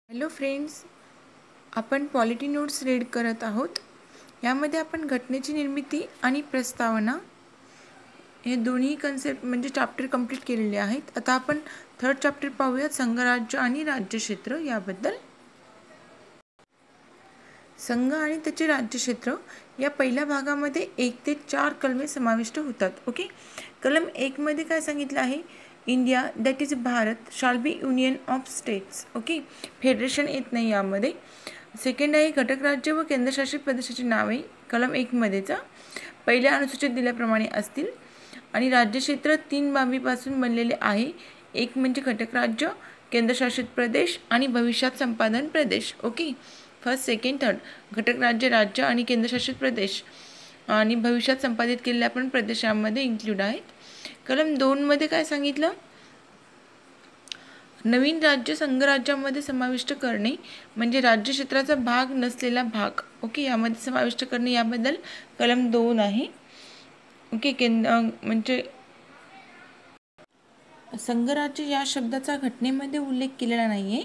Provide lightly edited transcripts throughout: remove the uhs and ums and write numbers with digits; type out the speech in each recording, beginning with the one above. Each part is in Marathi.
हॅलो फ्रेंड्स, आपण पॉलिटी नोट्स रीड करत आहोत। यामध्ये आपण घटनेची निर्मिती आणि प्रस्तावना हे दोन्ही कन्सेप्ट म्हणजे चॅप्टर कंप्लीट केलेले आहेत। आता आपण थर्ड चॅप्टर पाहूया, संघराज्य आणि राज्यक्षेत्र याबद्दल। संघ आणि त्याचे राज्यक्षेत्र या पहिल्या भागामध्ये 1 ते 4 कलमे समाविष्ट होतात। ओके, कलम 1 मध्ये काय सांगितलं आहे? India that is Bharat shall be union of states. Okay, federation येत नाही यामध्ये। सेकंड आहे घटक राज्य व केंद्रशासित प्रदेशाची नावे कलम 1 मध्येच पहिल्या अनुसूचित दिल्याप्रमाणे असतील आणि राज्यक्षेत्र 3 बाबीपासून बनलेले आहे। एक म्हणजे घटक राज्य, केंद्रशासित प्रदेश आणि भविष्यात संपादन प्रदेश। ओके, फर्स्ट सेकंड थर्ड घटक राज्य, राज्य आणि केंद्रशासित प्रदेश आणि भविष्यात संपादित केलेल्या पण प्रदेशांमध्ये इन्क्लूड आहेत। कलम 2 मध्ये काय सांगितलं? नवीन राज्य संघराज्यामध्ये समाविष्ट करणे म्हणजे राज्यक्षेत्राचा भाग नसलेला भाग। ओके, यामध्ये समाविष्ट करणे याबद्दल कलम 2 आहे। ओके, म्हणजे संघराज्य या शब्दाचा घटनेमध्ये उल्लेख केलेला नाही आहे।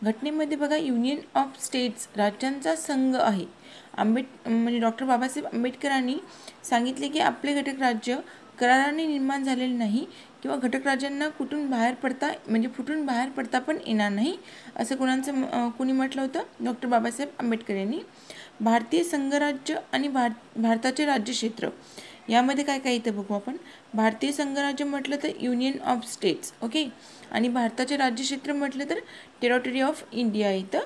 घटनेमध्ये बघा, युनियन ऑफ स्टेट्स राज्यांचा संघ आहे। म्हणजे डॉक्टर बाबासाहेब आंबेडकरांनी सांगितले की आपले घटक राज्य कराराने निर्माण झालेले नाही किंवा घटक राज्यांना फुटून बाहेर पडता पण येणार नाही, असं कोणी म्हटलं होतं? डॉक्टर बाबासाहेब आंबेडकर यांनी। भारतीय संघराज्य आणि भारताचे राज्यक्षेत्र यामध्ये काय काय इथं बघू आपण। भारतीय संघराज्य म्हटलं तर युनियन ऑफ स्टेट्स, ओके, आणि भारताचे राज्यक्षेत्र म्हटलं तर टेरिटरी ऑफ इंडिया इथं।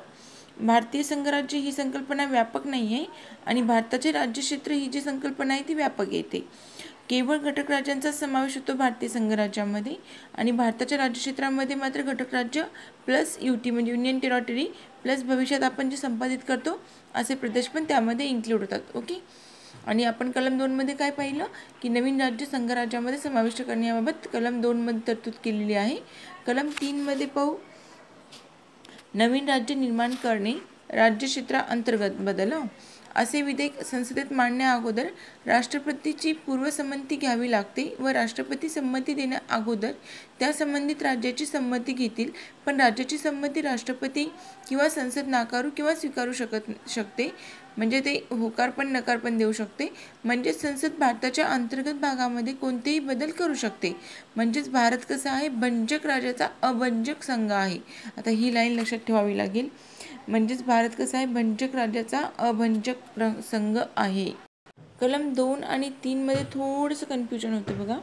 भारतीय संघराज्य ही संकल्पना व्यापक नाही आहे आणि भारताचे राज्यक्षेत्र ही जी संकल्पना आहे ती व्यापक येते। केवळ घटक राज्यांचा समावेश होतो भारतीय संघराज्यामध्ये आणि भारताच्या राज्यक्षेत्रामध्ये मात्र घटक राज्य प्लस युटी म्हणजे युनियन टेरिटरी प्लस भविष्यात आपण जे संपादित करतो असे प्रदेश पण त्यामध्ये इन्क्लूड होतात। ओके, आणि आपण कलम 2 मध्ये काय पाहिलं की नवीन राज्य संघराज्यामध्ये समाविष्ट करण्याबाबत कलम 2 मध्ये तरतूद केलेली आहे। कलम 3 मध्ये पाहू, नवीन राज्य निर्माण करणे राज्यक्षेत्राअंतर्गत बदल असे विधेयक संसदेत मांडण्या अगोदर राष्ट्रपतीची पूर्वसंमती घ्यावी लागते व राष्ट्रपती संमती देण्या अगोदर त्या संबंधित राज्याची संमती घेतील, पण राज्याची संमती राष्ट्रपती किंवा संसद नाकारू किंवा स्वीकारू शकते, म्हणजे ते होकार पण नकार पण देऊ शकते। म्हणजे संसद भारताच्या अंतर्गत भागामध्ये कोणतेही बदल करू शकते। म्हणजेच भारत कसा आहे? भंजक राज्याचा अभंजक संघ आहे। आता ही लाईन लक्षात ठेवावी लागेल। म्हणजेच भारत कसा आहे? भंजक राज्याचा अभंजक संघ आहे। कलम 2 आणि 3 मध्ये थोडंसं कन्फ्युजन होतं बघा।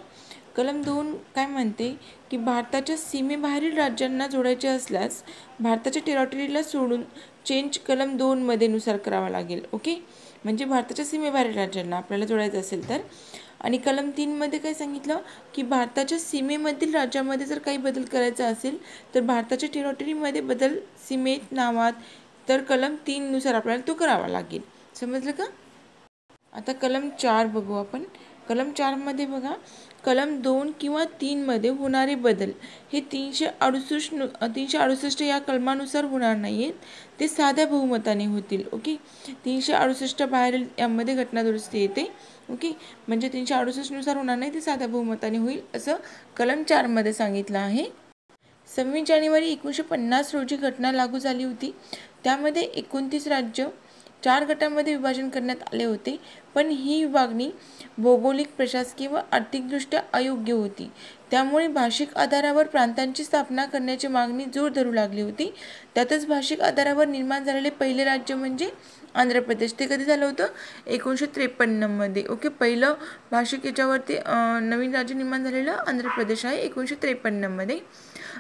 कलम 2 काय म्हणते की भारताच्या सीमेबाहेरील राज्यांना जोडायचे असल्यास भारताच्या टेरिटरीला सोडून चेंज कलम 2 मध्ये नुसार करावा लागेल। ओके, म्हणजे भारताच्या सीमेबाहेरील राज्यांना आपल्याला जोडायचं असेल तर। आणि कलम 3 मध्ये काय सांगितलं की भारताच्या सीमेमधील राज्यामध्ये जर काही बदल करायचा असेल तर भारताच्या टेरिटरीमध्ये बदल सीमेत नावात तर कलम 3 नुसार आपल्याला तो करावा लागेल। समजलं का? आता कलम 4 बघू आपण। कलम 4 मध्ये बघा, कलम 2 किंवा 3 मध्ये होणारे बदल हे 368 या कलमानुसार होणार नाहीत, ते साध्या बहुमताने होतील। ओके, 368 बाहेर यामध्ये घटना दुरुस्ती येते। ओके, म्हणजे 368 नुसार होणार नाही, ते साध्या बहुमताने होईल असं कलम 4 मध्ये सांगितलं आहे। 26 जानेवारी 1950 रोजी घटना लागू झाली होती। त्यामध्ये 29 राज्य 4 गटांमध्ये विभाजन करण्यात आले होते, पण ही विभागणी भौगोलिक, प्रशासकीय व आर्थिकदृष्ट्या अयोग्य होती। त्यामुळे भाषिक आधारावर प्रांतांची स्थापना करण्याची मागणी जोर धरू लागली होती। त्यातच भाषिक आधारावर निर्माण झालेले पहिले राज्य म्हणजे आंध्र प्रदेश। ते कधी झालं होतं? 1953 मध्ये। ओके, पहिलं भाषिक याच्यावरती नवीन राज्य निर्माण झालेलं आंध्र प्रदेश आहे 1953 मध्ये।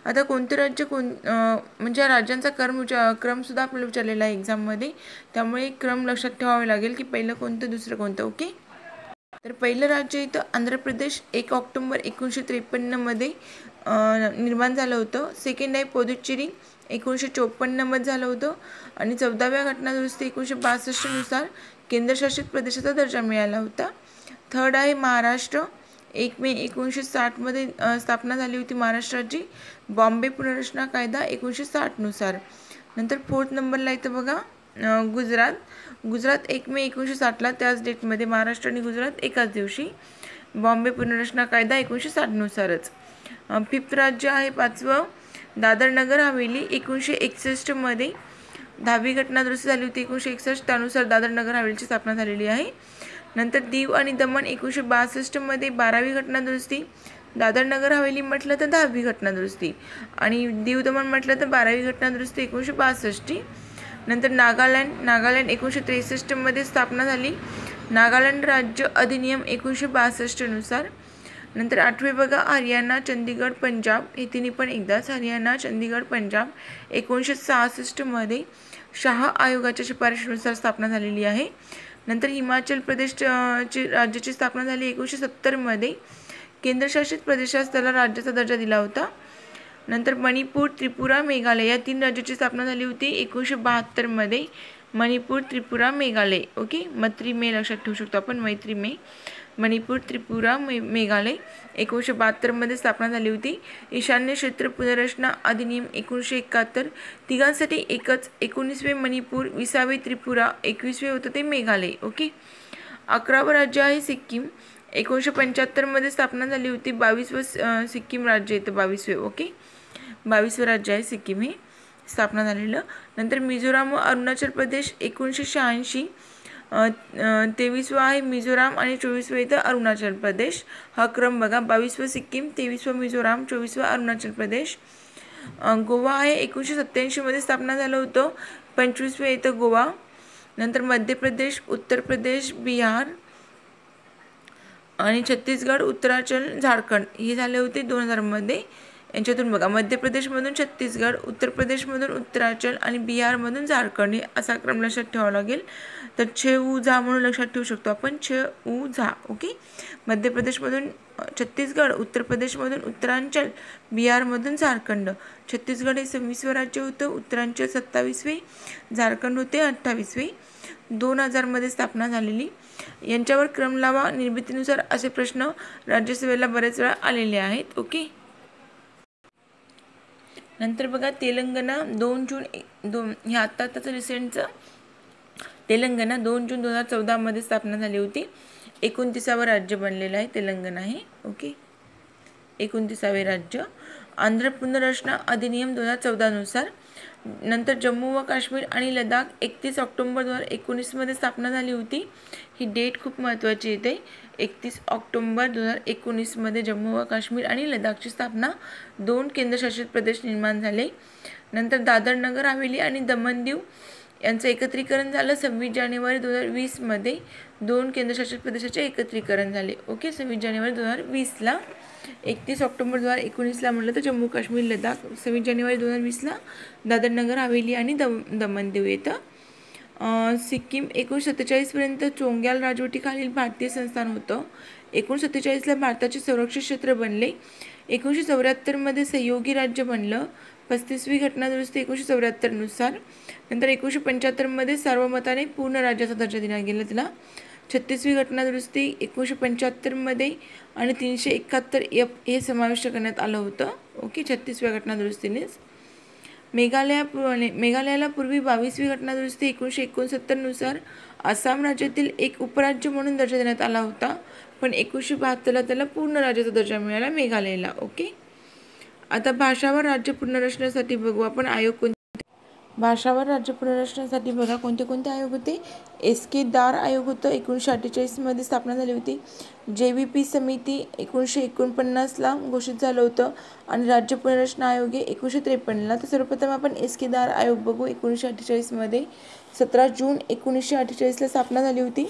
आता कोणते राज्य म्हणजे राज्यांचा क्रम सुद्धा आपल्याला विचारलेला आहे एक्झाममध्ये, त्यामुळे क्रम लक्षात ठेवावे लागेल की पहिलं कोणतं दुसरं कोणतं। ओके, तर पहिलं राज्य इथं आंध्र प्रदेश 1 ऑक्टोबर 1953 मध्ये निर्माण झालं होतं। सेकंड आहे पुदुच्चेरी 1954 मध्ये झालं होतं आणि 14व्या घटना दुरुस्ती 1962 नुसार केंद्रशासित प्रदेशाचा दर्जा मिळाला होता। थर्ड आहे महाराष्ट्र 1 मे 1960 मध्ये स्थापना झाली होती महाराष्ट्राची, बॉम्बे पुनर्रचना कायदा 1960 नुसार। नंतर फोर्थ नंबरला इथं बघा गुजरात 1 मे 1960 ला, त्याच डेटमध्ये महाराष्ट्र आणि गुजरात एकाच दिवशी, बॉम्बे पुनर्रचना कायदा 1960 नुसारच। फिफ्थ राज्य आहे 5वं दादर नगर हवेली 1961 10वी घटना दुरुस्ती झाली होती 1961, त्यानुसार दादर नगर हवेलीची स्थापना झालेली आहे. नंतर दीव आणि दमण 1962 12वी घटना दुरुस्ती. दादर नगर हवेली म्हटलं तर 10वी घटना दुरुस्ती आणि दीव दमण म्हटलं तर 12वी घटना दुरुस्ती 1962. नंतर नागालँड 1963 स्थापना झाली. नागालँड राज्य अधिनियम 1962 नुसार. नंतर 8वे बघा हरियाणा चंदीगड पंजाब, हे तिन्ही पण एकदाच. हरियाणा चंदीगड पंजाब 1966 शाह आयोगाच्या शिफारशीनुसार स्थापना झालेली आहे. नंतर हिमाचल प्रदेश राज्याची स्थापना झाली 1970 केंद्रशासित प्रदेशास त्याला राज्याचा दर्जा दिला होता. नंतर मणिपूर त्रिपुरा मेघालय या 3 राज्याची स्थापना झाली होती 1972 मणिपूर त्रिपुरा मेघालय. ओके, मैत्री मे लक्षात ठेवू शकतो आपण, मैत्री मे. मणिपूर त्रिपुरा मेघालय 1972 स्थापना झाली होती. ईशान्य क्षेत्र पुनर्रचना अधिनियम 1971 तिघांसाठी एकच. 19वे मणिपूर, 20वे त्रिपुरा, 21वे होतं ते मेघालय. ओके, 11वं राज्य आहे सिक्कीम 1975 स्थापना झाली होती. 22वं सिक्कीम राज्य येतं 22वे. ओके, 22वं राज्य आहे सिक्कीम हे स्थापना झालेलं. नंतर मिझोराम व अरुणाचल प्रदेश 1986 23वं आहे मिझोराम आणि 24वं येतं अरुणाचल प्रदेश. हा क्रम बघा, 22वं सिक्कीम, 23वं मिझोराम, 24वं अरुणाचल प्रदेश. गोवा आहे 1987 स्थापना झालं होतं, 25वं येतं गोवा. नंतर मध्य प्रदेश, उत्तर प्रदेश, बिहार आणि छत्तीसगड, उत्तराखंड, झारखंड हे झाले होते 2000 यांच्यातून बघा मध्य प्रदेशमधून छत्तीसगड, उत्तर प्रदेशमधून उत्तराखंड आणि बिहारमधून झारखंड, हे असा क्रम लक्षात ठेवावा लागेल. तर छे उ झा म्हणून लक्षात ठेवू शकतो आपण, छ उ झा. ओके, मध्य प्रदेशमधून छत्तीसगड, उत्तर प्रदेशमधून उत्तरांचल, बिहारमधून झारखंड. छत्तीसगड हे 26वे राज्य होतं, उत्तरांचल 27वे, झारखंड होते 28वे. 2000 स्थापना झालेली. यांच्यावर क्रम लावा निर्मितीनुसार असे प्रश्न राज्यसभेला बरेच वेळा आलेले आहेत. ओके, नंतर बघा तेलंगणा 2 जून हे आत्ताचं रिसेंटचं. तेलंगणा 2 जून 2014 स्थापना झाली होती. 29वं राज्य बनलेलं आहे तेलंगणा हे. ओके, 29वे राज्य. आंध्र पुनर्रचना अधिनियम 2014 नुसार. नंतर जम्मू व काश्मीर आणि लडाख 31 ऑक्टोबर 2019 स्थापना झाली होती. ही डेट खूप महत्त्वाची येते. 31 ऑक्टोबर 2019 जम्मू व काश्मीर आणि लडाखची स्थापना, 2 केंद्रशासित प्रदेश निर्माण झाले. नंतर दादर नगर हवेली आणि दमण दीव यांचं एकत्रीकरण झालं 26 जानेवारी 2020 2 केंद्रशासित प्रदेशाचे एकत्रीकरण झाले. ओके, 26 जानेवारी 2020 31 ऑक्टोबर 2019 म्हटलं तर जम्मू काश्मीर लडाख, 26 जानेवारी 2020 दादर नगर हवेली आणि दमण दीव येतं. सिक्कीम 1947 चोंग्याल राजवटीखालील भारतीय संस्थान होतं. 1947 भारताचे संरक्षित क्षेत्र बनले. 1974 सहयोगी राज्य बनलं. 35वी घटना दुरुस्ती 1974 नुसार. नंतर 1975 सार्वमताने पूर्ण राज्याचा दर्जा देण्यात गेला तिला. 36वी घटना दुरुस्ती 1975 आणि 371 हे समाविष्ट करण्यात आलं होतं. ओके, 36व्या घटना दुरुस्तीनेच. मेघालयाला पूर्वी 22वी घटना दुरुस्ती 1969 नुसार आसाम राज्यातील एक उपराज्य म्हणून दर्जा देण्यात आला होता, पण 1972 त्याला पूर्ण राज्याचा दर्जा मिळाला मेघालयाला. ओके, आता भाषावर राज्य पुनर्रचनेसाठी बघू आपण आयोग कोणते. भाषावर राज्य पुनर्रचनेसाठी बघा कोणते कोणते आयोग होते. SK दार आयोग होतं, 1948 स्थापना झाली होती. JVP समिती 1949 घोषित झालं होतं आणि राज्य पुनर्रचना आयोग 1953. तर सर्वप्रथम आपण SK दार आयोग बघू. 1948 17 जून 1948 स्थापना झाली होती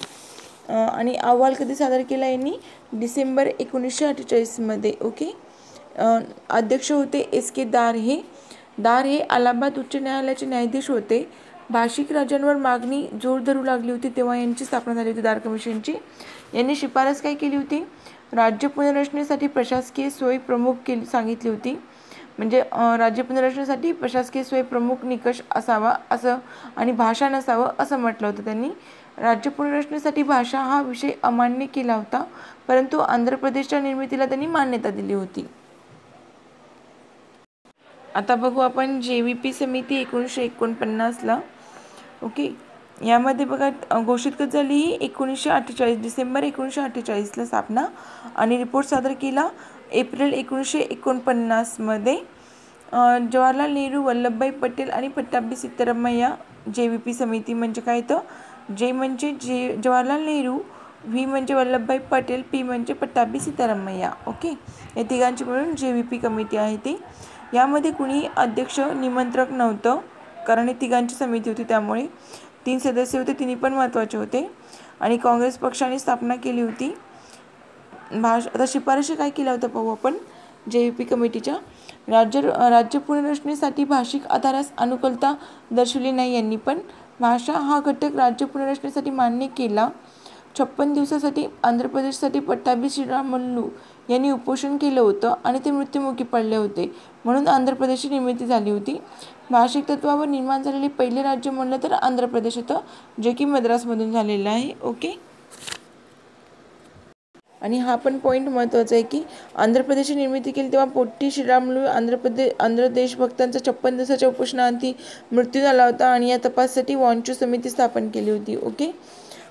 आणि अहवाल कधी सादर केला यांनी, डिसेंबर 1948 ओके, अध्यक्ष होते SK दार हे अलाहाबाद उच्च न्यायालयाचे न्यायाधीश होते. भाषिक राज्यांवर मागणी जोर धरू लागली होती तेव्हा यांची स्थापना झाली होती दार कमिशनची. यांनी शिफारस काय केली होती, राज्य पुनर्रचनेसाठी प्रशासकीय सोय प्रमुख सांगितली होती. म्हणजे राज्य पुनर्रचनेसाठी प्रशासकीय सोय प्रमुख निकष असावा असं आणि भाषा नसावं असं म्हटलं होतं त्यांनी. राज्य पुनर्रचनेसाठी भाषा हा विषय अमान्य केला होता, परंतु आंध्र प्रदेशच्या निर्मितीला त्यांनी मान्यता दिली होती. आता बघू आपण JVP समिती 1949 ओके, यामध्ये बघा घोषित कधी झाली ही 1948 डिसेंबर 1948 स्थापना आणि रिपोर्ट सादर केला एप्रिल 1949 जवाहरलाल नेहरू, वल्लभभाई पटेल आणि पट्टाभी सिद्धरामय्या JVP समिती. म्हणजे काय तर जे म्हणजे जवाहरलाल नेहरू, व्ही म्हणजे वल्लभभाई पटेल, पी म्हणजे पट्टाभी सिद्धरामय्या. ओके, या तिघांची मिळून JVP कमिटी आहे ती. यामध्ये कुणी अध्यक्ष निमंत्रक नव्हतं, कारण हे तिघांची समिती होती, त्यामुळे 3 सदस्य होते, तिन्ही पण महत्त्वाचे होते. आणि काँग्रेस पक्षाने स्थापना केली होती. आता शिफारशी काय केल्या होत्या पाहू आपण JVP कमिटीच्या. राज्य पुनर्रचनेसाठी भाषिक आधारास अनुकूलता दर्शवली नाही यांनी पण. भाषा हा घटक राज्य पुनर्रचनेसाठी मान्य केला. 56 दिवसासाठी आंध्र प्रदेशसाठी पट्टाभी श्रीरामुलू यांनी उपोषण केलं होतं आणि ते मृत्युमुखी पडले होते, म्हणून आंध्र प्रदेशची निर्मिती झाली होती. भाषिक तत्वावर निर्माण झालेले पहिले राज्य म्हणलं तर आंध्र प्रदेश होतं, जे की मद्रासमधून झालेलं आहे. ओके, आणि हा पण पॉईंट महत्त्वाचा आहे की आंध्र प्रदेशची निर्मिती केली तेव्हा पोट्टी श्रीरामुलू आंध्र देशभक्तांचा 56 दिवसाच्या उपोषणाअंती मृत्यू झाला होता आणि या तपासासाठी वांचू समिती स्थापन केली होती. ओके,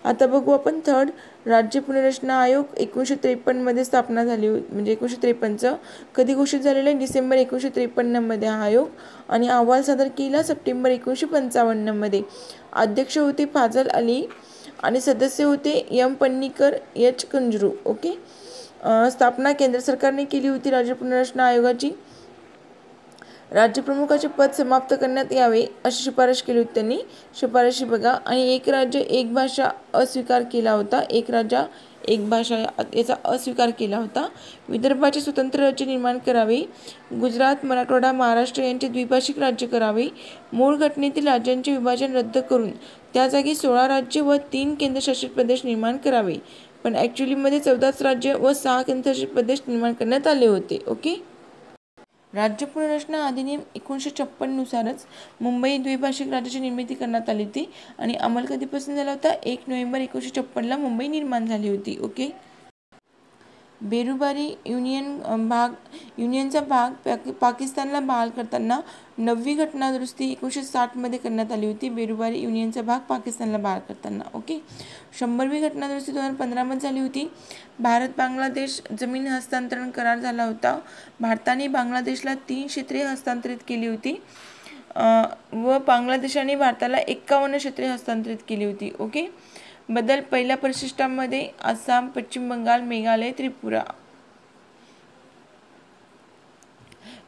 आता बघू आपण थर्ड. राज्य पुनर्रचना आयोग 1953 स्थापना झाली होती. म्हणजे 1953 कधी घोषित झालेलं आहे? डिसेंबर 1953 हा आयोग. आणि अहवाल सादर केला सप्टेंबर 1955 अध्यक्ष होते फाजल अली आणि सदस्य होते पन्नीकर, कंजरू. ओके, स्थापना केंद्र सरकारने केली होती राज्य पुनर्रचना आयोगाची. राज्यप्रमुखाचे पद समाप्त करण्यात यावे अशी शिफारस केली होती त्यांनी. शिफारशी बघा. आणि एक राज्य एक भाषा अस्वीकार केला होता. एक राज्य एक भाषा याचा अस्वीकार केला होता. विदर्भाचे स्वतंत्र राज्य निर्माण करावे. गुजरात, मराठवाडा, महाराष्ट्र यांचे द्विभाषिक राज्य करावे. मूळ घटनेतील राज्यांचे विभाजन रद्द करून त्या जागी 16 राज्य व 3 केंद्रशासित प्रदेश निर्माण करावे. पण ॲक्च्युलीमध्ये 14 राज्य व 6 केंद्रशासित प्रदेश निर्माण करण्यात आले होते. ओके, राज्य पुनर्रचना अधिनियम 1956 नुसारच मुंबई द्विभाषिक राज्याची निर्मिती करण्यात आली होती आणि अंमल कधीपासून झाला होता? 1 नोव्हेंबर 1956 मुंबई निर्माण झाली होती. ओके, बेरुबारी युनियनचा भाग पाकिस्तानला बहाल करताना 9वी घटना दुरुस्ती 1960 करण्यात आली होती. बेरुबारी युनियनचा भाग पाकिस्तानला बहाल करताना. ओके, 100वी घटना दुरुस्ती 2015 झाली होती. भारत बांगलादेश जमीन हस्तांतरण करार झाला होता. भारताने बांगलादेशला 3 क्षेत्रे हस्तांतरित केली होती व बांगलादेशाने भारताला 51 क्षेत्रे हस्तांतरित केली होती. ओके, बदल पहिल्या परिशिष्टामध्ये आसाम, पश्चिम बंगाल, मेघालय, त्रिपुरा.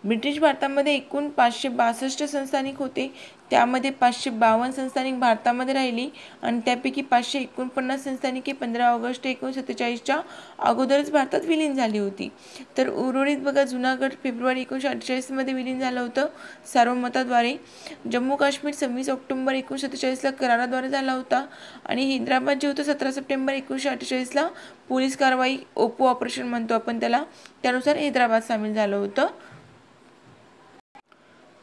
ब्रिटिश भारतामध्ये एकूण 562 संस्थानिक होते, त्यामध्ये 552 संस्थानिक भारतामध्ये राहिली आणि त्यापैकी 549 संस्थानिके 15 ऑगस्ट 1947 अगोदरच भारतात विलीन झाली होती. तर उर्वरित बघा, जुनागड फेब्रुवारी 1948 विलीन झालं होतं सार्वमताद्वारे. जम्मू काश्मीर 26 ऑक्टोबर 1947 कराराद्वारे झाला होता आणि हैदराबाद जे होतं 17 सप्टेंबर 1948 पोलीस कारवाई ओपो ऑपरेशन म्हणतो आपण त्याला, त्यानुसार हैदराबाद सामील झालं होतं.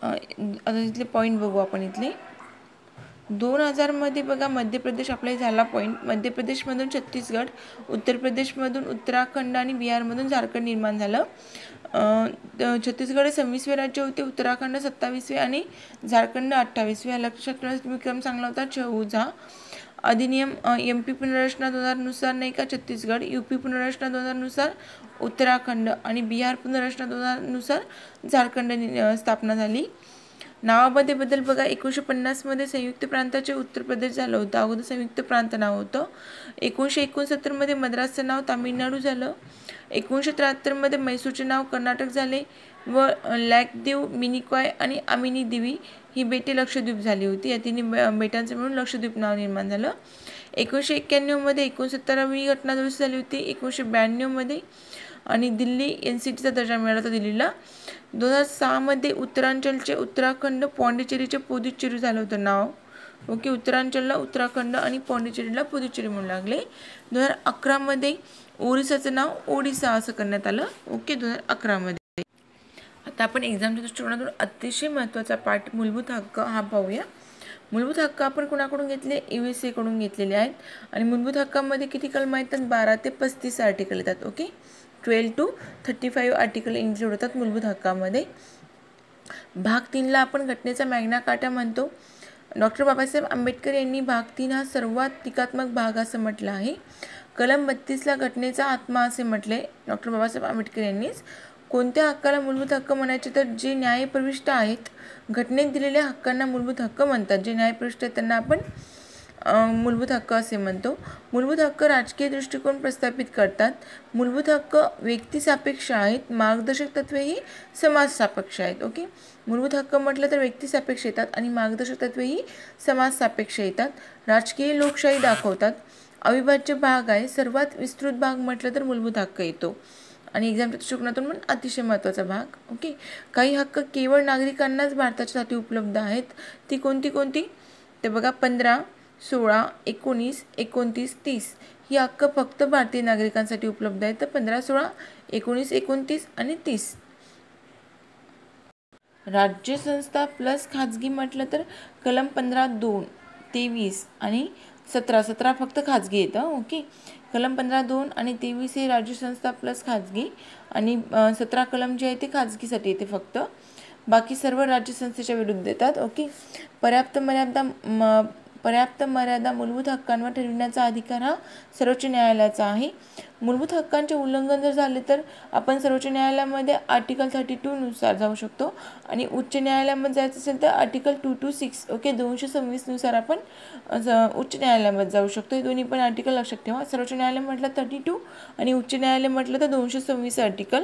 आता इथले पॉईंट बघू आपण. इथले 2000 बघा मध्य प्रदेश आपला झाला पॉईंट. मध्य प्रदेशमधून छत्तीसगड, उत्तर प्रदेशमधून उत्तराखंड आणि बिहारमधून झारखंड निर्माण झालं. छत्तीसगड 26वे राज्य होते, उत्तराखंड 27वे आणि झारखंड 28वे. लक्षात ठेवण्यासाठी क्रम चांगला होता. चौजा अधिनियम MP पुनर्रचना 2000 नुसार नाही का छत्तीसगड, UP पुनर्रचना 2000 नुसार उत्तराखंड आणि बिहार पुनर्रचना 2000 नुसार झारखंड स्थापना झाली. नावामध्ये बदल बघा. 1950 संयुक्त प्रांताचे उत्तर प्रदेश झालं होतं, अगोदर संयुक्त प्रांत नाव होतं. 1969 मद्रासचं नाव तामिळनाडू झालं. 1973 मैसूरचे नाव कर्नाटक झाले व लॅकदीव, मिनिकॉय आणि आमिनी दिवी ही बेटे लक्षद्वीप झाली होती. या तिन्ही बेटांचं मिळून लक्षद्वीप नाव निर्माण झालं. 1991 69वी घटना दुरुस्ती झाली होती. 1992 आणि दिल्ली NCTचा दर्जा मिळाला होता दिल्लीला. 2006 उत्तरांचलचे उत्तराखंड, पॉंडिचेरीचे पुदुच्चेरी झालं होतं नाव. ओके, उत्तरांचलला उत्तराखंड आणि पॉंडिचेरीला पुदुच्चेरी म्हणू लागले. 2011 ओरिसाचं नाव ओडिसा असं करण्यात आलं. ओके, 2011. आता आपण एक्झामच्या दृष्टिकोनातून अतिशय महत्त्वाचा पाठ मूलभूत हक्क हा पाहूया. मूलभूत हक्क आपण कुणाकडून घेतले? USA कडून घेतलेले आहेत. आणि मूलभूत हक्कामध्ये किती कलम येतात? 12 ते 35 आर्टिकल येतात. ओके, 12 to 35 आर्टिकल इन्क्लूड होतात मूलभूत हक्कामध्ये. भाग 3ला आपण घटनेचा मॅग्ना कार्टा म्हणतो. डॉक्टर बाबासाहेब आंबेडकर यांनी भाग 3 हा सर्वात टीकात्मक भाग असं म्हटलं आहे. कलम 32ला घटनेचा आत्मा असे म्हटले डॉक्टर बाबासाहेब आंबेडकर यांनीच. कोणत्या हक्काला मूलभूत हक्क म्हणायचे, तर जे न्यायप्रविष्ट आहेत, घटनेत दिलेल्या हक्कांना मूलभूत हक्क म्हणतात. जे न्यायप्रविष्ट आहेत त्यांना आपण मूलभूत हक्क असे म्हणतो. मूलभूत हक्क राजकीय दृष्टिकोन प्रस्थापित करतात. मूलभूत हक्क व्यक्तिसापेक्ष आहेत. मार्गदर्शक तत्वे ही समाजसापेक्ष आहेत. ओके, मूलभूत हक्क म्हटलं तर व्यक्तिसापेक्ष येतात आणि मार्गदर्शक तत्वे ही समाजसापेक्ष येतात. राजकीय लोकशाही दाखवतात. अविभाज्य भाग आहे. सर्वात विस्तृत भाग म्हटलं तर मूलभूत हक्क येतो आणि एक्झामच्या दृष्टिकोनातून पण अतिशय महत्त्वाचा भाग. ओके, काही हक्क केवळ नागरिकांनाच भारताच्यासाठी उपलब्ध आहेत. ती कोणती कोणती ते बघा, 15, 16, 19, 29, 30 ही हक्क फक्त भारतीय नागरिकांसाठी उपलब्ध आहेत. तर 15, 16, 19, 29 आणि 30. राज्य संस्था प्लस खाजगी म्हटलं तर कलम 15, 2, 23 आणि 17 फक्त खाजगी येतं. ओके, कलम 15, 2 आणि 23 हे राज्य संस्था प्लस खाजगी आणि 17 कलम जे आहे ते खाजगीसाठी येते फक्त. बाकी सर्व राज्य संस्थेच्या विरुद्ध येतात. ओके, पर्याप्त मर्यादा मूलभूत हक्कांवर ठरविण्याचा अधिकार हा सर्वोच्च न्यायालयाचा आहे. मूलभूत हक्कांचे उल्लंघन जर झाले तर आपण सर्वोच्च न्यायालयामध्ये आर्टिकल 32 नुसार जाऊ शकतो आणि उच्च न्यायालयामध्ये जायचं असेल तर आर्टिकल 226 ओके 226 नुसार आपण उच्च न्यायालयामध्ये जाऊ शकतो. हे दोन्ही पण आर्टिकल लक्षात ठेवा. सर्वोच्च न्यायालय म्हटलं 32 आणि उच्च न्यायालय म्हटलं तर 226 आर्टिकल.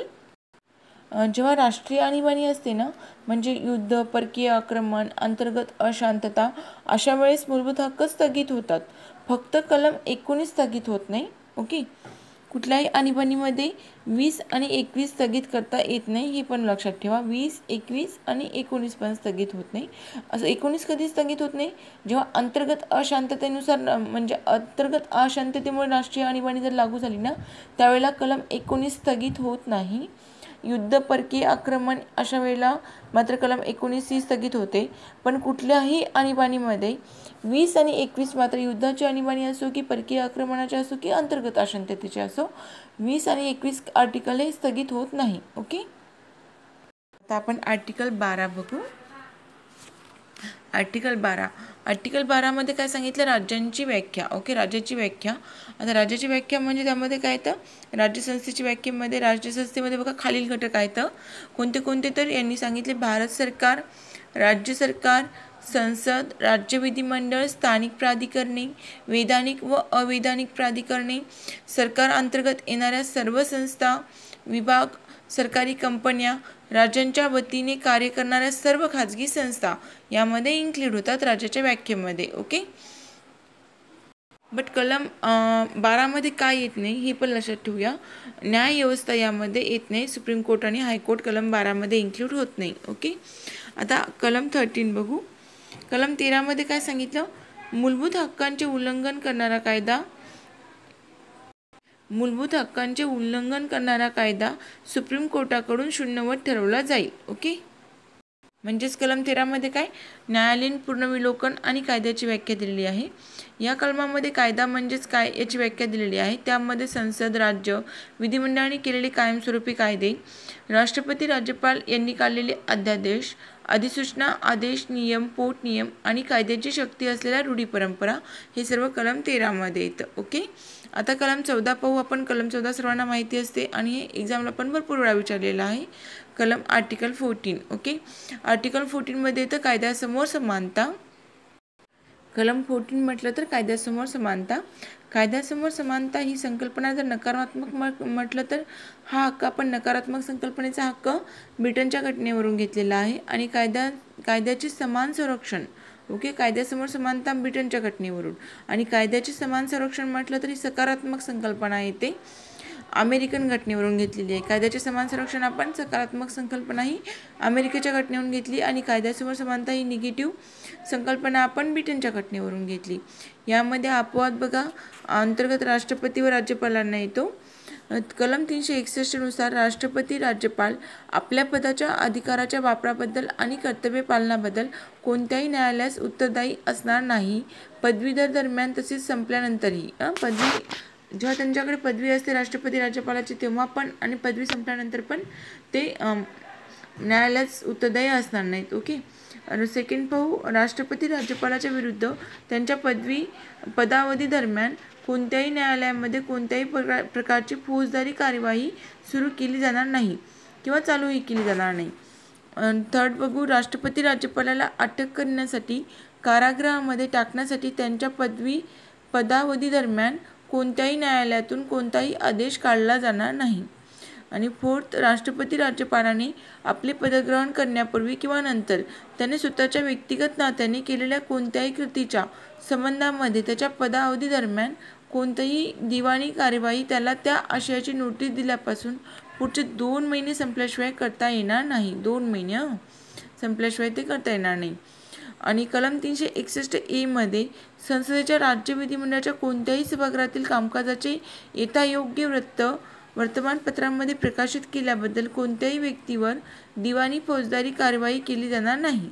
जेव्हा राष्ट्रीय आणीबाणी असते ना, म्हणजे युद्ध, परकीय आक्रमण, अंतर्गत अशांतता, अशा वेळेस मूलभूत हक्क स्थगित होतात. फक्त कलम 19 स्थगित होत नाही. ओके, कुठल्याही आणीबाणीमध्ये 20 आणि 21 स्थगित करता येत नाही, हे पण लक्षात ठेवा. 20, 21 आणि 19 पण स्थगित होत नाही. असं 19 कधी स्थगित होत नाही, जेव्हा अंतर्गत अशांततेनुसार, म्हणजे अंतर्गत अशांततेमुळे राष्ट्रीय आणीबाणी जर लागू झाली ना, त्यावेळेला कलम 19 स्थगित होत नाही. युद्ध, परकीय आक्रमण अशा वेळेला मात्र कलम 19 ही स्थगित होते. पण कुठल्याही आणीबाणीमध्ये 20 आणि 21 मात्र युद्धाची आणीबाणी असो की परकीय आक्रमणाची असो की अंतर्गत अशांततेची असो, 20 आणि 21 आर्टिकल हे स्थगित होत नाही. ओके, आता आपण आर्टिकल 12 बघू. आर्टिकल 12 मध्ये काय सांगितलं, राज्यांची व्याख्या. ओके, राज्याची व्याख्या. आता राज्याची व्याख्या म्हणजे त्यामध्ये काय येतं, राज्यसंस्थेची व्याख्येमध्ये राज्यसंस्थेमध्ये बघा खालील घटक आहेत. कोणते कोणते तर यांनी सांगितले, भारत सरकार, राज्य सरकार, संसद, राज्य विधिमंडळ, स्थानिक प्राधिकरणे, वैधानिक व अवैधानिक प्राधिकरणे, सरकार अंतर्गत येणाऱ्या सर्व संस्था, विभाग, सरकारी कंपन्या, राज्यांच्या वतीने कार्य करणाऱ्या सर्व खाजगी संस्था यामध्ये इन्क्लूड होतात राज्याच्या व्याख्येमध्ये. ओके, बट कलम 12 मध्ये काय येत नाही हे पण लक्षात ठेवूया. न्याय व्यवस्था यामध्ये येत नाही. सुप्रीम कोर्ट आणि हायकोर्ट कलम 12 मध्ये इन्क्लूड होत नाही. ओके, आता कलम 13 बघू. कलम 13 मध्ये काय सांगितलं, मूलभूत हक्कांचे उल्लंघन करणारा कायदा, मूलभूत हक्कांचे उल्लंघन करणारा कायदा सुप्रीम कोर्टाकडून शून्यवत ठरवला जाईल. ओके, म्हणजेच कलम 13 मध्ये काय, न्यायालयीन पुनर्विलोकन आणि कायद्याची व्याख्या दिलेली आहे. या कलमामध्ये कायदा म्हणजेच काय याची व्याख्या दिलेली आहे. त्यामध्ये संसद, राज्य विधिमंडळाने केलेले कायमस्वरूपी कायदे, राष्ट्रपती, राज्यपाल यांनी काढलेले अध्यादेश, अधिसूचना, आदेश, नियम, पोटनियम आणि कायद्याची शक्ती असलेल्या रूढी परंपरा, हे सर्व कलम 13 मध्ये येतं. ओके, आता कलम 14 पाहू आपण. कलम 14 सर्वांना माहिती असते आणि हे एक्झामला पण भरपूर वेळा विचारलेलं आहे. कलम आर्टिकल 14. ओके, आर्टिकल 14 मध्ये येतं कायद्यासमोर समानता. कलम 14 म्हटलं तर कायद्यासमोर समानता. कायद्यासमोर समानता ही संकल्पना जर नकारात्मक म्हटलं तर हा हक्क आपण नकारात्मक संकल्पनेचा हक्क ब्रिटनच्या घटनेवरून घेतलेला आहे आणि कायद्याचे समान संरक्षण. ओके, कायद्यासमोर समानता ब्रिटनच्या घटनेवरून आणि कायद्याचे समान संरक्षण म्हटलं तरी सकारात्मक संकल्पना येते, अमेरिकन घटनेवरून घेतलेली आहे. कायद्याचे समान संरक्षण आपण सकारात्मक संकल्पना ही अमेरिकेच्या घटनेवरून घेतली आणि कायद्यासमोर समानता ही निगेटिव्ह संकल्पना आपण ब्रिटनच्या घटनेवरून घेतली. यामध्ये अपवाद बघा, अंतर्गत राष्ट्रपती व राज्यपालांना येतो. कलम 361 नुसार राष्ट्रपती, राज्यपाल आपल्या पदाच्या अधिकाराच्या वापराबद्दल आणि कर्तव्य पालनाबद्दल कोणत्याही न्यायालयास उत्तरदायी असणार नाही. पदवीधर दरम्यान तसेच संपल्यानंतरही, जेव्हा त्यांच्याकडे पदवी असते राष्ट्रपती राज्यपालाची तेव्हा पण आणि पदवी संपल्यानंतर पण ते न्यायालयास उत्तरदायी असणार नाहीत. ओके, सेकंड पाहू. राष्ट्रपती राज्यपालाच्या विरुद्ध त्यांच्या पदावधी दरम्यान कोणत्याही न्यायालयामध्ये कोणत्याही प्रकारची फौजदारी कार्यवाही सुरू केली जाणार नाही. किंवा चालूही केली जाणार नाही. थर्ड बघू, राष्ट्रपती राज्यपालाला अटक करण्यासाठी कारागृहामध्ये टाकण्यासाठी त्यांच्या पदावधी दरम्यान कोणत्याही न्यायालयातून कोणताही आदेश काढला जाणार नाही. आणि फोर्थ, राष्ट्रपती राज्यपालाने आपले पदग्रहण करण्यापूर्वी किंवा नंतर त्याने स्वतःच्या व्यक्तिगत नात्याने केलेल्या कोणत्याही कृतीच्या संबंधामध्ये त्याच्या पदावधी दरम्यान कोणतीही दिवाणी कार्यवाही त्याला त्या आशयाची नोटीस दिल्यापासून पुढचे 2 महिने संपल्याशिवाय करता येणार नाही. 2 महिने संपल्याशिवाय ते करता येणार नाही. आणि कलम 361A मध्ये संसदेच्या राज्य विधिमंडळाच्या कोणत्याही सभागृहातील कामकाजाचे यथायोग्य वर्तमानपत्रांमध्ये प्रकाशित केल्याबद्दल कोणत्याही व्यक्तीवर दिवाणी फौजदारी कार्यवाही केली जाणार नाही.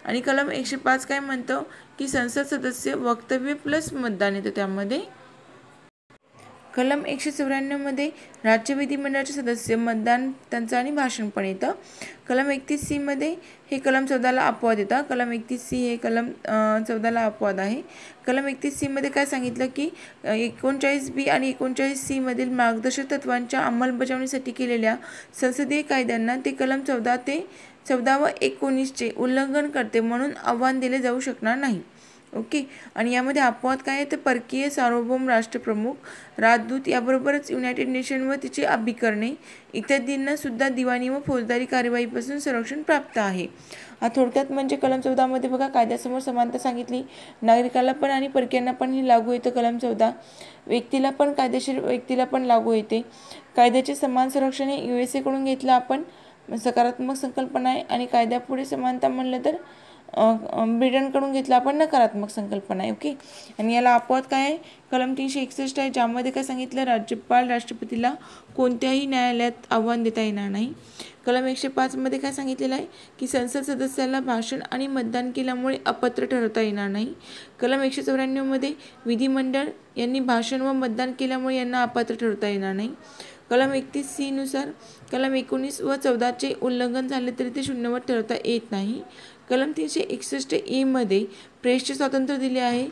आणि कलम 105 काय म्हणतं की संसद सदस्य वक्तव्य प्लस मतदान येतं त्यामध्ये. कलम 194 मध्ये राज्य विधिमंडळाचे सदस्य मतदान त्यांचं आणि भाषण पण येतं. कलम 31C मध्ये हे कलम 14ला अपवाद येतं. कलम 31C हे कलम 14ला अपवाद आहे. कलम 31C मध्ये काय सांगितलं की 39B आणि 39C मधील मार्गदर्शक तत्वांच्या अंमलबजावणीसाठी केलेल्या संसदीय कायद्यांना ते कलम 14 व 19चे उल्लंघन करते म्हणून आव्हान दिले जाऊ शकणार नाही. ओके. आणि यामध्ये अपवाद काय आहे तर परकीय सार्वभौम राष्ट्रप्रमुख, राजदूत याबरोबरच युनायटेड नेशन व तिची अभिकरणे इत्यादींना सुद्धा दिवाणी व फौजदारी कार्यवाहीपासून संरक्षण प्राप्त आहे. थोडक्यात म्हणजे कलम 14 मध्ये बघा कायद्यासमोर समानता सांगितली. नागरिकाला पण आणि परकीयांना पण ही लागू येतं कलम 14. व्यक्तीला पण कायदेशीर व्यक्तीला पण लागू येते. कायद्याचे समान संरक्षण हे USA कडून घेतलं आपण, सकारात्मक संकल्पना आहे. आणि कायद्यापुढे समानता म्हणलं तर ब्रिटनकडून घेतला आपण नकारात्मक संकल्पना आहे. ओके. आणि याला अपवाद काय आहे कलम 361 आहे, ज्यामध्ये काय सांगितलं राज्यपाल राष्ट्रपतीला कोणत्याही न्यायालयात आव्हान देता येणार नाही. कलम 105 मध्ये काय सांगितलेलं आहे की संसद सदस्याला भाषण आणि मतदान केल्यामुळे अपात्र ठरवता येणार नाही. कलम 194 मध्ये विधिमंडळ यांनी भाषण व मतदान केल्यामुळे यांना अपात्र ठरवता येणार नाही. कलम 31C नुसार कलम 19 व 14चे उल्लंघन झाले तरी ते शून्यवत ठरवता येत नाही. कलम 361A मध्ये प्रेसचे स्वातंत्र्य दिले आहे,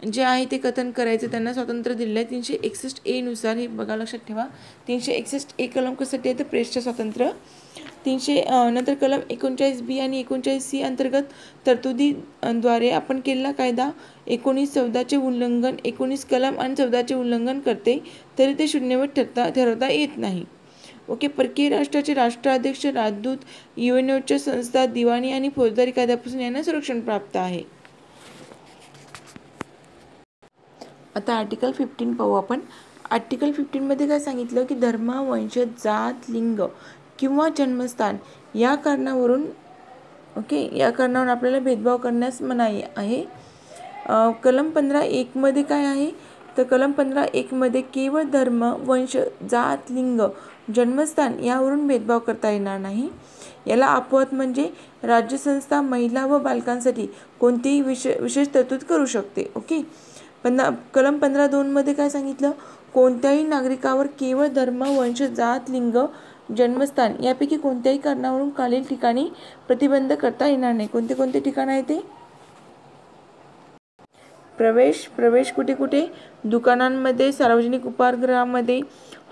जे आहे ते कथन करायचं त्यांना स्वातंत्र्य दिले आहे. 361A नुसार हे बघा लक्षात ठेवा. 361A कलम कशासाठी आहे तर प्रेसचे स्वातंत्र्य. नंतर कलम 39B आणि 39C अंतर्गत तरतुदीद्वारे आपण केलेला कायदा 19-14चे उल्लंघन 19 कलम आणि 14चे उल्लंघन करते तरी ते शून्यवत ठरवता येत नाही. ओके. परकीय राष्ट्राचे राष्ट्राध्यक्ष, राजदूत, UNOच्या संस्था, दिवाणी आणि फौजदारी कायद्यापासून यांना संरक्षण प्राप्त आहे. आता आर्टिकल 15 पाहू आपण. आर्टिकल 15 मध्ये काय सांगितलं की धर्म, वंश, जात, लिंग किंवा जन्मस्थान या कारणावरून आपल्याला भेदभाव करण्यास मनाई आहे. कलम 15(1) मध्ये काय आहे तर कलम 15(1) मध्ये केवळ धर्म, वंश, जात, लिंग, जन्मस्थान यावरून भेदभाव करता येणार नाही. याला अपवाद म्हणजे राज्यसंस्था महिला व बालकांसाठी कोणतीही विशेष तरतूद करू शकते. ओके. कलम 15(2) मध्ये काय सांगितलं कोणत्याही नागरिकावर केवळ धर्म, वंश, जात, लिंग, जन्मस्थान यापैकी कोणत्याही कारणावरून खालील ठिकाणी प्रतिबंध करता येणार नाही. कोणते ठिकाण आहे ते? प्रवेश कुठे दुकानांमध्ये, सार्वजनिक उपाहारगृहामध्ये,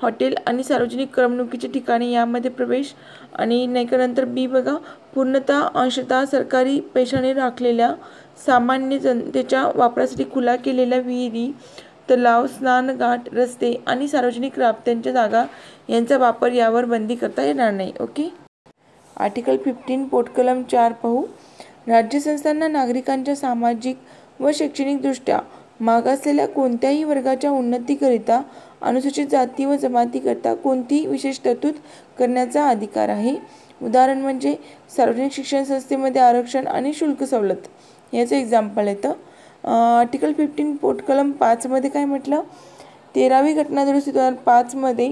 हॉटेल आणि सार्वजनिक करमणुकीच्या ठिकाणी यामध्ये प्रवेश. आणि नंतर B बघा पूर्णतः अंशतः सरकारी पैशाने राखलेल्या सामान्य जनतेच्या वापरासाठी खुला केलेल्या विहिरी, तलाव, स्नानघाट, रस्ते आणि सार्वजनिक राबत्यांच्या जागा यांचा वापर यावर बंदी करता येणार नाही. ओके. आर्टिकल 15 पोटकलम 4 पाहू. राज्यसंस्थांना नागरिकांच्या सामाजिक व शैक्षणिक दृष्ट्या मागासलेल्या कोणत्याही वर्गाच्या उन्नतीकरिता अनुसूचित जाती व जमातीकरिता कोणतीही विशेष तरतूद करण्याचा अधिकार आहे. उदाहरण म्हणजे सार्वजनिक शिक्षण संस्थेमध्ये आरक्षण आणि शुल्क सवलत याचं एक्झाम्पल येतं. आर्टिकल 15 पोटकलम 5 मध्ये काय म्हटलं 13वी घटना दुरुस्ती 2005 मध्ये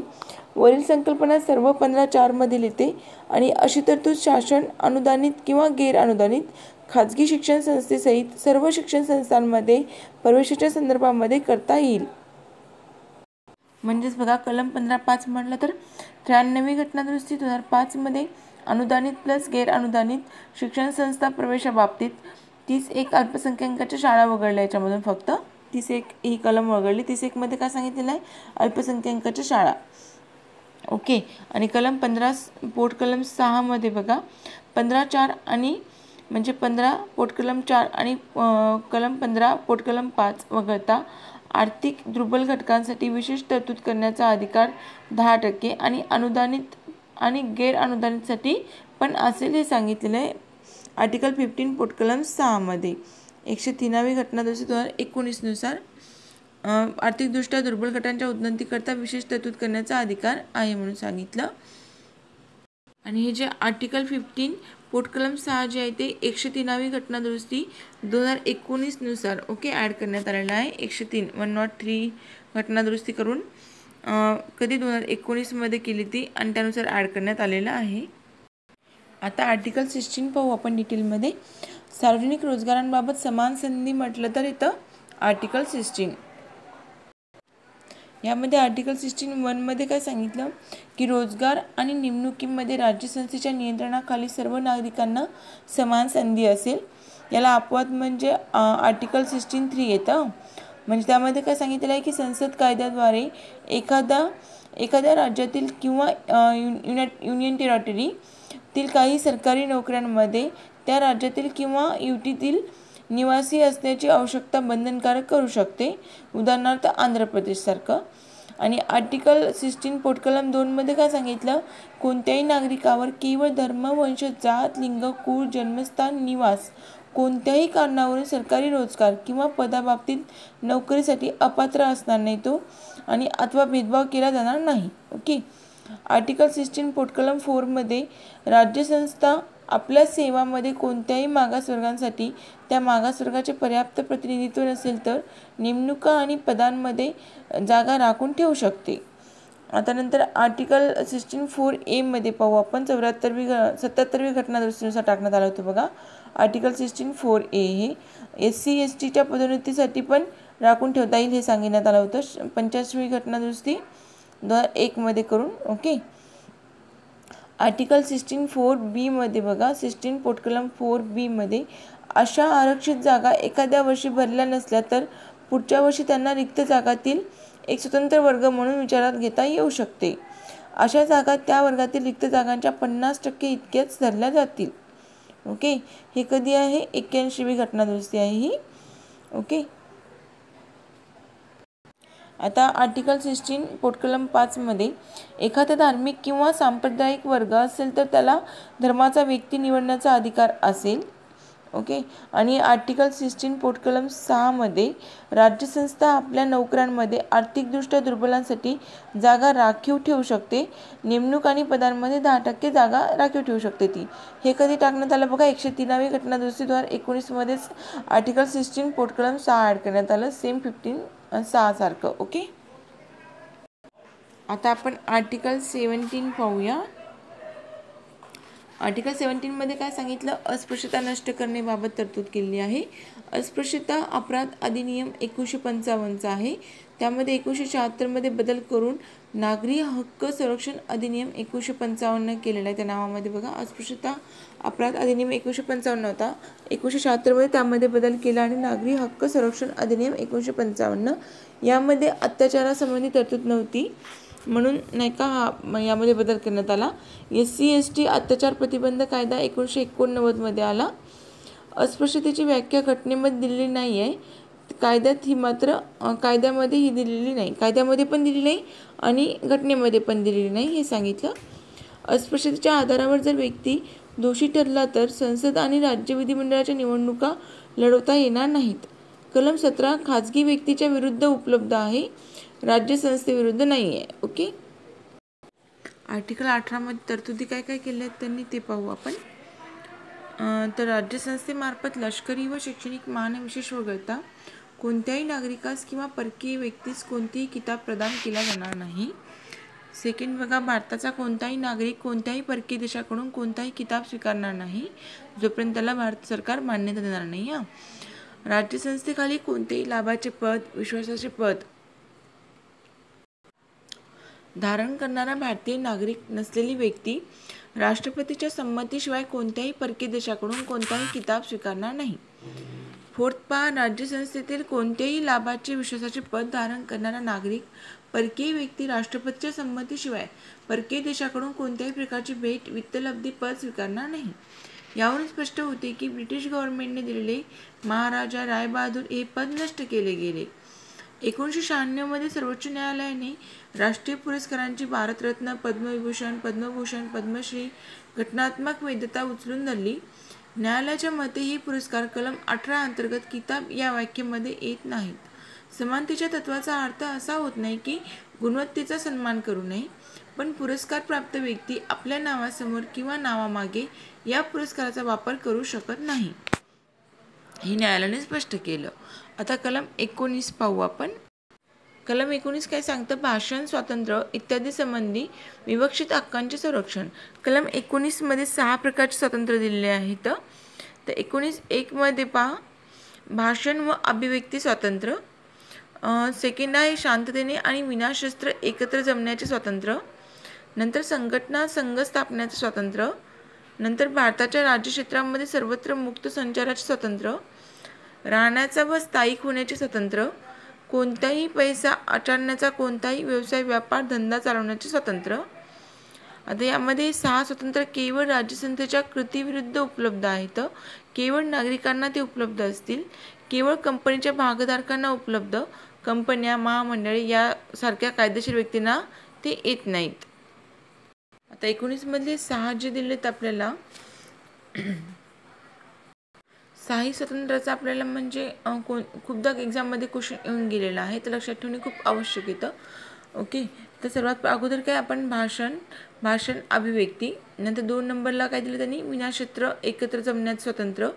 वरील संकल्पना सर्व 15(4) मधील येते आणि अशी तरतूद शासन अनुदानित किंवा गैर अनुदानित खाजगी शिक्षण संस्थेसहित सर्व शिक्षण संस्थांमध्ये प्रवेशाच्या संदर्भामध्ये करता येईल. म्हणजेच बघा कलम 15(5) म्हटलं तर 93वी घटना दुरुस्ती 2005 मध्ये अनुदानित प्लस गैर अनुदानित शिक्षण संस्था प्रवेशाबाबतीत 31 अल्पसंख्याकांच्या शाळा वगळल्या. याच्यामधून फक्त 31 ही कलम वगळली. 31 मध्ये काय सांगितलेलं आहे अल्पसंख्याकांच्या शाळा. ओके. आणि कलम 15 पोटकलम 6 मध्ये बघा 15(4) आणि म्हणजे 15 पोटकलम 4 आणि कलम 15 पोटकलम 5 वगळता आर्थिक दुर्बल घटकांसाठी विशेष तरतूद करण्याचा अधिकार 10% आणि अनुदानित आणि गैर अनुदानितसाठी पण असेल हे सांगितलेलं आहे आर्टिकल 15 पोटकलम 6 मध्ये. 103वी घटना दुरुस्ती 2019 नुसार आर्थिकदृष्ट्या दुर्बल गटांच्या उन्नतीकरता विशेष तरतूद करण्याचा अधिकार आहे म्हणून सांगितलं. आणि हे जे आर्टिकल 15 पोटकलम 6 जे आहे ते 103वी घटना दुरुस्ती 2019 नुसार ओके ॲड करण्यात आलेलं आहे. 103 घटना दुरुस्ती करून कधी 2019 मध्ये केली ती आणि त्यानुसार ॲड करण्यात आलेलं आहे. आता आर्टिकल 16 पाहू आपण डिटेलमध्ये. सार्वजनिक रोजगारांबाबत समान संधी म्हटलं तर इथं आर्टिकल 16. यामध्ये आर्टिकल 16(1) मध्ये काय सांगितलं की रोजगार आणि नेमणुकीमध्ये राज्यसंस्थेच्या नियंत्रणाखाली सर्व नागरिकांना समान संधी असेल. याला अपवाद म्हणजे आर्टिकल 16(3) येतं. म्हणजे त्यामध्ये काय सांगितलेलं आहे की संसद कायद्याद्वारे एखाद्या राज्यातील किंवा युनियन टेरिटरीतील काही सरकारी नोकऱ्यांमध्ये त्या राज्यातील किंवा युटीतील निवासी असण्याची आवश्यकता बंधनकारक करू शकते, उदाहरणार्थ आंध्र प्रदेशसारखं. आणि आर्टिकल 16 पोटकलम 2 मध्ये काय सांगितलं कोणत्याही नागरिकावर केवळ धर्म, वंश, जात, लिंग, कुळ, जन्मस्थान, निवास कोणत्याही कारणावरून सरकारी रोजगार किंवा पदाबाबतीत नोकरीसाठी अपात्र असणार नाही तो आणि अथवा भेदभाव केला जाणार नाही. ओके. आर्टिकल 16 पोटकलम 4 मध्ये राज्यसंस्था आपल्या सेवामध्ये कोणत्याही मागासवर्गांसाठी त्या मागासवर्गाचे पर्याप्त प्रतिनिधित्व नसेल तर नेमणुका आणि पदांमध्ये जागा राखून ठेवू शकते. आता नंतर आर्टिकल 16(4)(a) मध्ये पाहू आपण 77वी घटना दुरुस्तीनुसार टाकण्यात आलं होतं बघा. आर्टिकल 16(4)(a) हे SC STच्या पदोन्नतीसाठी पण राखून ठेवता येईल हे सांगण्यात आलं होतं 85वी घटना दुरुस्ती 2001 मध्ये करून. ओके. आर्टिकल 16(4)(b) मध्ये बघा 16 पोटकलम 4(b) मध्ये अशा आरक्षित जागा एखाद्या वर्षी भरल्या नसल्या तर पुढच्या वर्षी त्यांना रिक्त जागातील एक स्वतंत्र वर्ग म्हणून विचारात घेता येऊ शकते. अशा जागा त्या वर्गातील रिक्त जागांच्या 50% इतक्याच धरल्या जातील. ओके. हे कधी आहे 81वी घटना दुरुस्ती आहे ही. ओके. आता आर्टिकल 16 पोटकलम 5 मध्ये एखादा धार्मिक किंवा सांप्रदायिक वर्ग असेल तर त्याला धर्माचा व्यक्ती निवडण्याचा अधिकार असेल. ओके. आणि आर्टिकल 16 पोटकलम 6 मध्ये राज्यसंस्था आपल्या नोकऱ्यांमध्ये आर्थिकदृष्ट्या दुर्बलांसाठी जागा राखीव ठेवू शकते. नेमणूक आणि पदांमध्ये 10% जागा राखीव ठेवू शकते ती. हे कधी टाकण्यात आलं बघा 103वी घटना दुरुस्ती 2019 मध्येच आर्टिकल 16 पोटकलम 6 ॲड करण्यात आलं सेम 15(6) सारखं. ओके. आता आपण आर्टिकल 17 पाहूया. आर्टिकल 17 मध्ये काय सांगितलं अस्पृश्यता नष्ट करण्याबाबत तरतूद केलेली आहे. अस्पृश्यता अपराध अधिनियम 1955 आहे. त्यामध्ये 1976 मध्ये बदल करून नागरी हक्क संरक्षण अधिनियम 1955 केलेला आहे. त्या नावामध्ये बघा अस्पृश्यता अपराध अधिनियम 1955 होता. 1976 मध्ये त्यामध्ये बदल केला आणि नागरी हक्क संरक्षण अधिनियम 1955 यामध्ये अत्याचारासंबंधी तरतूद नव्हती म्हणून नाही का यामध्ये बदल करण्यात आला. SC ST अत्याचार प्रतिबंध कायदा 1989 मध्ये आला. अस्पृश्यतेची व्याख्या घटनेमध्ये दिलेली नाही आहे. कायद्यामध्ये ही दिलेली नाही. कायद्यामध्ये पण दिलेली नाही आणि घटनेमध्ये पण दिलेली नाही हे सांगितलं. अस्पृश्यतेच्या आधारावर जर व्यक्ती दोषी ठरला तर संसद आणि राज्य विधिमंडळाच्या निवडणुका लढवता येणार नाहीत. कलम 17 खाजगी व्यक्तीच्या विरुद्ध उपलब्ध आहे, राज्य संस्थेविरुद्ध नाही आहे. ओके. आर्टिकल 18 मध्ये तरतुदी काय काय केल्या आहेत त्यांनी ते पाहू आपण. तर राज्यसंस्थेमार्फत लष्करी व शैक्षणिक मानविशेष वगळता कोणत्याही नागरिकास किंवा परकीय व्यक्तीस कोणतीही किताब प्रदान केला जाणार नाही. सेकंड बघा भारताचा कोणताही नागरिक कोणत्याही परकीय देशाकडून कोणताही किताब स्वीकारणार नाही जोपर्यंत त्याला भारत सरकार मान्यता देणार नाही. राज्यसंस्थेखाली कोणतेही लाभाचे पद, विश्वासाचे पद धारण करणारा भारतीय नागरिक नसलेली व्यक्ती राष्ट्रपतीच्या संमतीशिवाय कोणत्याही परकीय देशाकडून कोणताही किताब स्वीकारणार नाही. फोर्थ पहा, राज्यसंस्थेतील कोणत्याही लाभाचे विश्वासाचे पद धारण करणारा नागरिक परकीय व्यक्ती राष्ट्रपतीच्या संमतीशिवाय परकीय देशाकडून कोणत्याही प्रकारची भेट, वित्तलब्धी, पद स्वीकारणार नाही. यावरून स्पष्ट होते की ब्रिटिश गव्हर्नमेंटने दिलेले महाराजा रायबहादूर हे पद नष्ट केले गेले. 1996 मध्ये सर्वोच्च न्यायालयाने राष्ट्रीय पुरस्कारांची भारतरत्न, पद्मविभूषण, पद्मभूषण, पद्मश्री, घटनात्मक वैधता उचलून धरली. न्यायालयाच्या मते हे पुरस्कार कलम 18 अंतर्गत किताब या व्याख्येमध्ये येत नाहीत. समानतेच्या तत्वाचा अर्थ असा होत नाही की गुणवत्तेचा सन्मान करू नये, पण पुरस्कार प्राप्त व्यक्ती आपल्या नावासमोर किंवा नावामागे या पुरस्काराचा वापर करू शकत नाही, हे न्यायालयाने स्पष्ट केलं. आता कलम 19 पाहू आपण. कलम 19 काय सांगतं? भाषण स्वातंत्र्य इत्यादी संबंधी विवक्षित हक्कांचे संरक्षण. कलम 19 मध्ये 6 प्रकारचे स्वातंत्र्य दिलेले आहेत. तर 19(1) मध्ये पहा, भाषण व अभिव्यक्ती स्वातंत्र्य. सेकंड आहे शांततेने आणि विनाशस्त्र एकत्र जमण्याचे स्वातंत्र्य. नंतर संघटना संघ स्थापण्याचे स्वातंत्र्य. नंतर भारताच्या राज्यक्षेत्रामध्ये सर्वत्र मुक्त संचाराचे स्वातंत्र्य. राहण्याचा व स्थायिक होण्याचे स्वातंत्र्य. कोणताही पैसा आचरण्याचा, कोणताही व्यवसाय, व्यापार, धंदा चालवण्याचे स्वातंत्र्य. आता यामध्ये 6 स्वातंत्र्य केवळ राज्यसंस्थेच्या कृतीविरुद्ध उपलब्ध आहेत. केवळ नागरिकांना ते उपलब्ध असतील. केवळ कंपनीच्या भागधारकांना उपलब्ध. कंपन्या, महामंडळे यासारख्या कायदेशीर व्यक्तींना ते येत नाहीत. आता 19 मधले 6 जे दिलेत आपल्याला, 6 स्वातंत्र्याचा आपल्याला म्हणजे खूपदा एक्झाममध्ये क्वेश्चन येऊन गेलेला आहे, तर लक्षात ठेवणे खूप आवश्यक येतं. ओके, तर सर्वात अगोदर काय आपण भाषण अभिव्यक्ती. नंतर 2 नंबरला काय दिलं त्यांनी? विनाशस्त्र एकत्र जमण्याचं स्वातंत्र्य.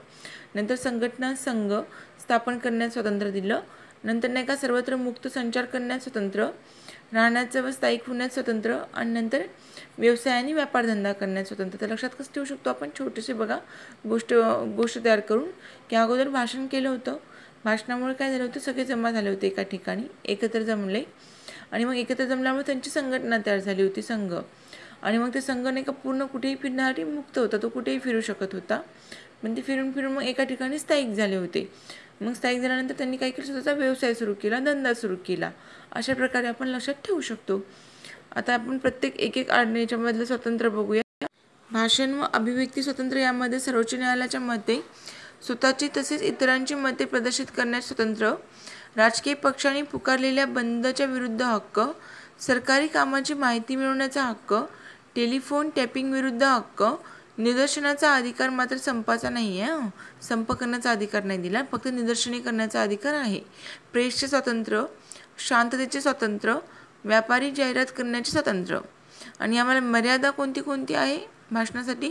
नंतर संघटना संघ स्थापन करण्याचं स्वातंत्र्य दिलं. नंतर नाही का सर्वत्र मुक्त संचार करण्याचं स्वातंत्र्य, राहण्याचं व स्थायिक होण्याचं स्वातंत्र्य, आणि नंतर व्यवसाय आणि व्यापारधंदा करण्याचं स्वातंत्र्य. तर लक्षात कसं ठेवू शकतो आपण? छोटेसे बघा गोष्ट तयार करून की अगोदर भाषण केलं होतं, भाषणामुळे काय झालं होतं? सगळे जमा झाले होते एका ठिकाणी, एकत्र जमले, आणि मग एकत्र जमल्यामुळे त्यांची संघटना तयार झाली होती, संघ. आणि मग ते संघ नाही का पूर्ण कुठेही फिरण्यासाठी मुक्त होता, तो कुठेही फिरू शकत होता. पण ते फिरून मग एका ठिकाणी स्थायिक झाले होते. मग स्थायिक झाल्यानंतर त्यांनी काय केलं? स्वतःचा व्यवसाय सुरू केला, धंदा सुरू केला. अशा प्रकारे आपण लक्षात ठेवू शकतो. आता आपण प्रत्येक एक याच्यामधलं स्वातंत्र्य बघूया. भाषण व अभिव्यक्ती स्वातंत्र्य यामध्ये सर्वोच्च न्यायालयाच्या मते स्वतःची तसेच इतरांची मते प्रदर्शित करण्याचे स्वातंत्र्य, राजकीय पक्षांनी पुकारलेल्या बंदच्या विरुद्ध हक्क, सरकारी कामाची माहिती मिळवण्याचा हक्क, टेलिफोन टॅपिंग विरुद्ध हक्क, निदर्शनाचा अधिकार मात्र संपाचा नाही आहे, संप करण्याचा अधिकार नाही दिला, फक्त निदर्शने करण्याचा अधिकार आहे. प्रेसचे स्वातंत्र्य, शांततेचे स्वातंत्र्य, व्यापारी जाहिरात करण्याचे स्वातंत्र्य. आणि आम्हाला मर्यादा कोणती आहे भाषणासाठी?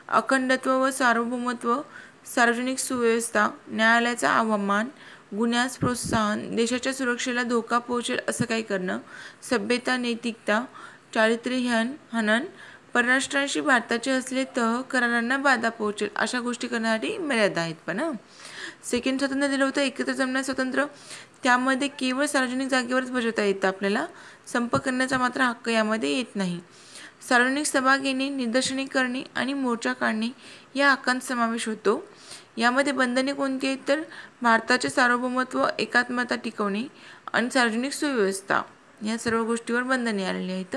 अखंडत्व व सार्वभौमत्व, सार्वजनिक सुव्यवस्था, न्यायालयाचा अवमान, गुन्ह्यास प्रोत्साहन, देशाच्या सुरक्षेला धोका पोहोचेल असं काही करणं, सभ्यता, नैतिकता, चारित्र्य हनन, परराष्ट्रांशी भारताचे असले तह करारांना बाधा पोहोचेल अशा गोष्टी करण्यासाठी मर्यादा आहेत. पण सेकंड स्वातंत्र्य दिलं होतं एकत्र जमण्याचं स्वातंत्र्य. त्यामध्ये केवळ सार्वजनिक जागेवरच बजावता येतं आपल्याला, संप करण्याचा मात्र हक्क यामध्ये येत नाही. सार्वजनिक सभा घेणे, निदर्शने करणे आणि मोर्चा काढणे या हक्कांचा समावेश होतो. यामध्ये बंधने कोणती आहेत? तर भारताचे सार्वभौमत्व, एकात्मता टिकवणे आणि सार्वजनिक सुव्यवस्था या सर्व गोष्टीवर बंधने आलेली आहेत.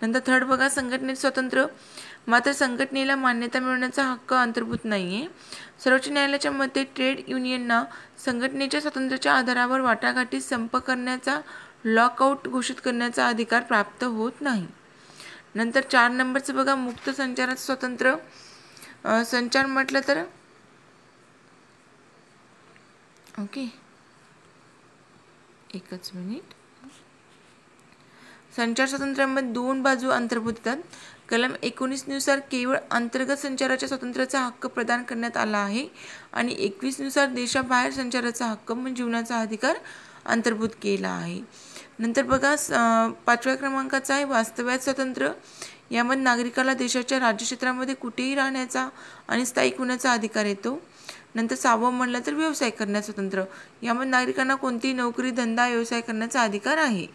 नंतर थर्ड बघा, संघटनेचे स्वातंत्र्य. मात्र संघटनेला मान्यता मिळवण्याचा हक्क अंतर्भूत नाही आहे. सर्वोच्च न्यायालयाच्या मते ट्रेड युनियनना संघटनेच्या स्वातंत्र्याच्या आधारावर वाटाघाटी, संप करण्याचा, लॉकआउट घोषित करण्याचा अधिकार प्राप्त होत नाही. नंतर 4 नंबरचं बघा, मुक्त संचाराचं स्वातंत्र्य. संचार म्हटलं तर ओके, एकच मिनिट. संचार स्वातंत्र्यामध्ये 2 बाजू अंतर्भूत येतात. कलम 19 नुसार केवळ अंतर्गत संचाराच्या स्वातंत्र्याचा हक्क प्रदान करण्यात आला आहे आणि 21 नुसार देशाबाहेर संचाराचा हक्क म्हणजे जीवनाचा अधिकार अंतर्भूत केला आहे. नंतर बघा 5व्या क्रमांकाचा आहे वास्तव्यात स्वातंत्र्य. यामध्ये नागरिकाला देशाच्या राज्यक्षेत्रामध्ये कुठेही राहण्याचा आणि स्थायिक होण्याचा अधिकार येतो. नंतर 6वं म्हणलं तर व्यवसाय करण्याचं स्वातंत्र्य. यामध्ये नागरिकांना कोणतीही नोकरी, धंदा, व्यवसाय करण्याचा अधिकार आहे.